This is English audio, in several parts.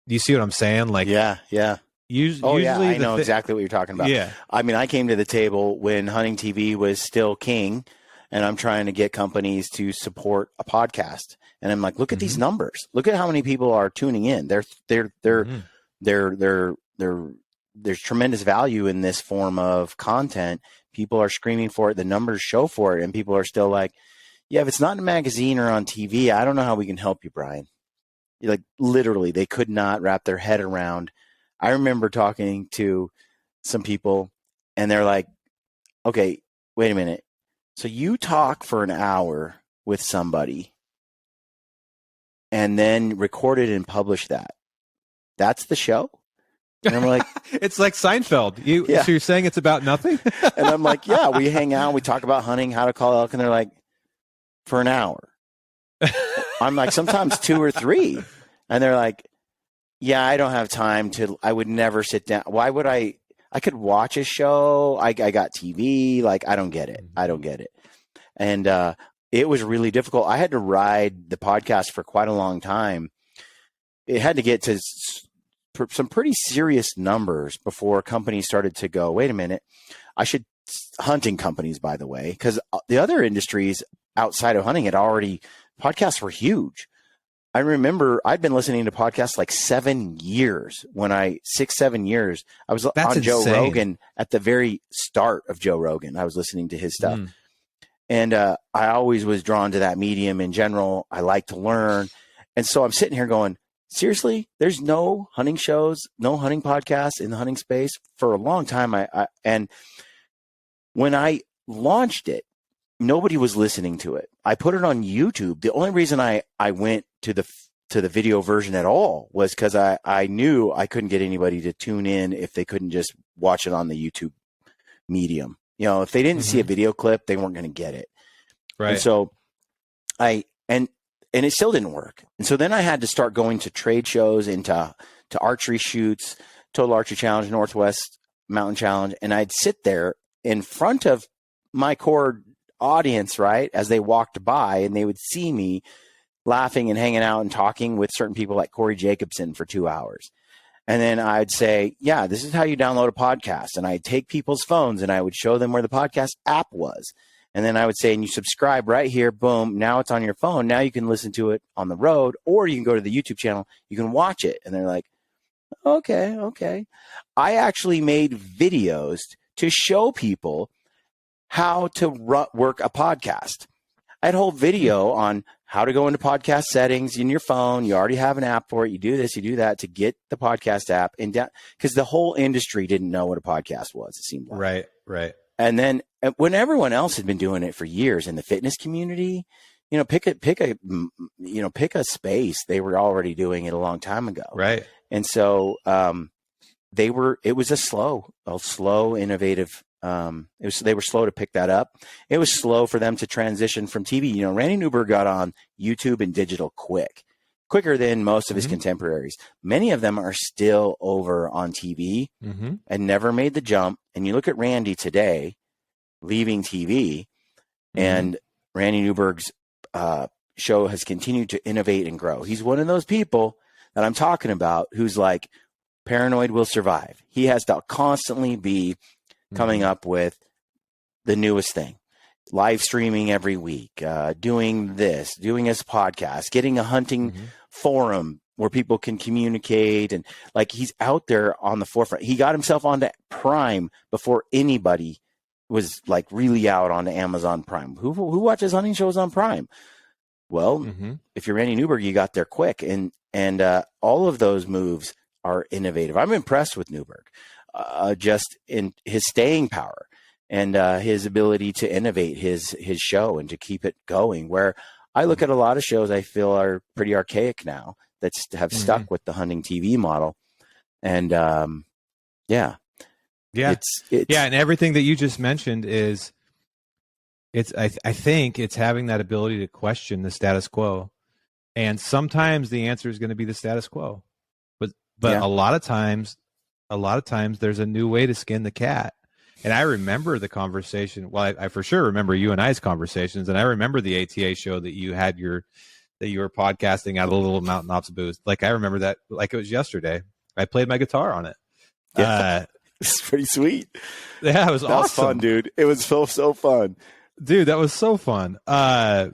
Do you see what I'm saying? Like, yeah. usually I know exactly what you're talking about. Yeah. I mean, I came to the table when hunting TV was still king, and I'm trying to get companies to support a podcast. And I'm like, look at these numbers. Look at how many people are tuning in. There's tremendous value in this form of content. People are screaming for it. The numbers show for it, and people are still like, yeah, if it's not in a magazine or on TV, I don't know how we can help you, Brian. Like, literally, they could not wrap their head around. I remember talking to some people, and they're like, okay, wait a minute. So you talk for an hour with somebody and then record it and publish that. That's the show? And I'm like, it's like Seinfeld. So you're saying it's about nothing? And I'm like, yeah, we hang out, we talk about hunting, how to call elk, and they're like, for an hour. I'm like, sometimes 2 or 3. And they're like, yeah, I don't have time I would never sit down. Why would I could watch a show. I got TV. Like, I don't get it. And it was really difficult. I had to ride the podcast for quite a long time. It had to get to some pretty serious numbers before companies started to go, wait a minute, hunting companies, by the way, because the other industries outside of hunting podcasts were huge. I remember I'd been listening to podcasts like 7 years 7 years. I was That's on Joe insane. Rogan at the very start of Joe Rogan. I was listening to his stuff. And I always was drawn to that medium in general. I like to learn. And so I'm sitting here going, seriously, there's no hunting shows, no hunting podcasts in the hunting space for a long time. And when I launched it, nobody was listening to it. I put it on YouTube. The only reason I went to the video version at all was because I knew I couldn't get anybody to tune in if they couldn't just watch it on the YouTube medium. You know, if they didn't see a video clip, they weren't going to get it. Right. And so and it still didn't work. And so then I had to start going to trade shows, to archery shoots, Total Archery Challenge, Northwest Mountain Challenge. And I'd sit there in front of my core audience, right, as they walked by, and they would see me laughing and hanging out and talking with certain people like Corey Jacobson for 2 hours. And then I'd say, yeah, this is how you download a podcast. And I'd take people's phones and I would show them where the podcast app was. And then I would say, and you subscribe right here, boom, now it's on your phone. Now you can listen to it on the road, or you can go to the YouTube channel, you can watch it. And they're like, okay. I actually made videos to show people how to work a podcast. I had a whole video on how to go into podcast settings in your phone. You already have an app for it. You do this, you do that to get the podcast app. And because the whole industry didn't know what a podcast was, it seemed like. Right. And then when everyone else had been doing it for years in the fitness community, you know, pick a space. They were already doing it a long time ago. Right. And so it was a slow, innovative. They were slow to pick that up. It was slow for them to transition from TV. You know, Randy Newberg got on YouTube and digital quicker than most of his contemporaries. Many of them are still over on TV and never made the jump. And you look at Randy today, leaving TV, and Randy Newberg's show has continued to innovate and grow. He's one of those people that I'm talking about who's like, paranoid will survive. He has to constantly be coming up with the newest thing, live streaming every week, doing this, doing his podcast, getting a hunting forum where people can communicate. And like, he's out there on the forefront. He got himself onto Prime before anybody was like really out onto Amazon Prime. Who watches hunting shows on Prime? Well, if you're Randy Newberg, you got there quick. And all of those moves are innovative. I'm impressed with Newberg. Just in his staying power and his ability to innovate his show and to keep it going. Where I look at a lot of shows I feel are pretty archaic now that have stuck with the hunting TV model. And yeah. It's and everything that you just mentioned is I think it's having that ability to question the status quo. And sometimes the answer is going to be the status quo. But a lot of times there's a new way to skin the cat. And I remember the conversation. Well, I for sure remember you and I's conversations, and I remember the ATA show that you had that you were podcasting out of the little Mountain Ops booth. Like I remember that like it was yesterday. I played my guitar on it. Yeah. It's pretty sweet. Yeah, it was That awesome. was fun, dude. It was so fun. Dude, that was so fun. I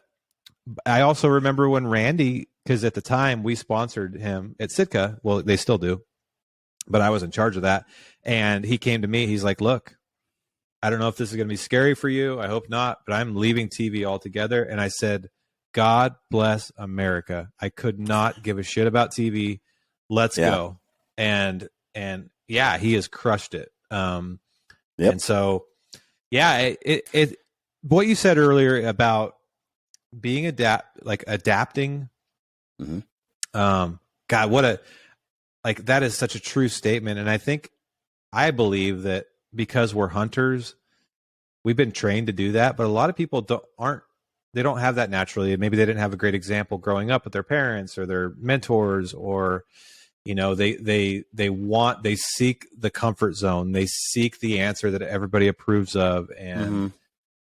also remember when Randy, because at the time we sponsored him at Sitka. Well, they still do, but I was in charge of that. And he came to me. He's like, look, I don't know if this is going to be scary for you. I hope not, but I'm leaving TV altogether. And I said, God bless America. I could not give a shit about TV. Let's go. And yeah, he has crushed it. And so, yeah, it what you said earlier about being adapting. Mm-hmm. God, that is such a true statement. And I believe that because we're hunters, we've been trained to do that. But a lot of people don't have that naturally. Maybe they didn't have a great example growing up with their parents or their mentors, or, you know, they seek the comfort zone. They seek the answer that everybody approves of. And,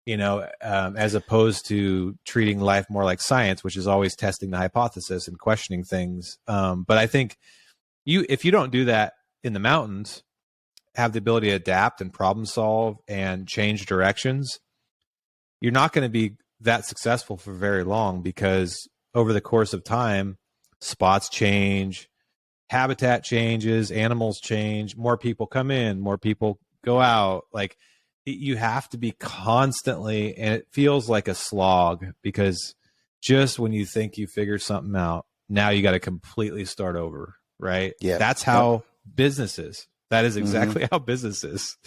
you know, as opposed to treating life more like science, which is always testing the hypothesis and questioning things. But I think if you don't do that in the mountains, have the ability to adapt and problem solve and change directions, you're not going to be that successful for very long, because over the course of time, spots change, habitat changes, animals change, more people come in, more people go out. Like, you have to be constantly, and it feels like a slog, because just when you think you figure something out, now you got to completely start over, right? Yeah. That's how business is. That is exactly how business is.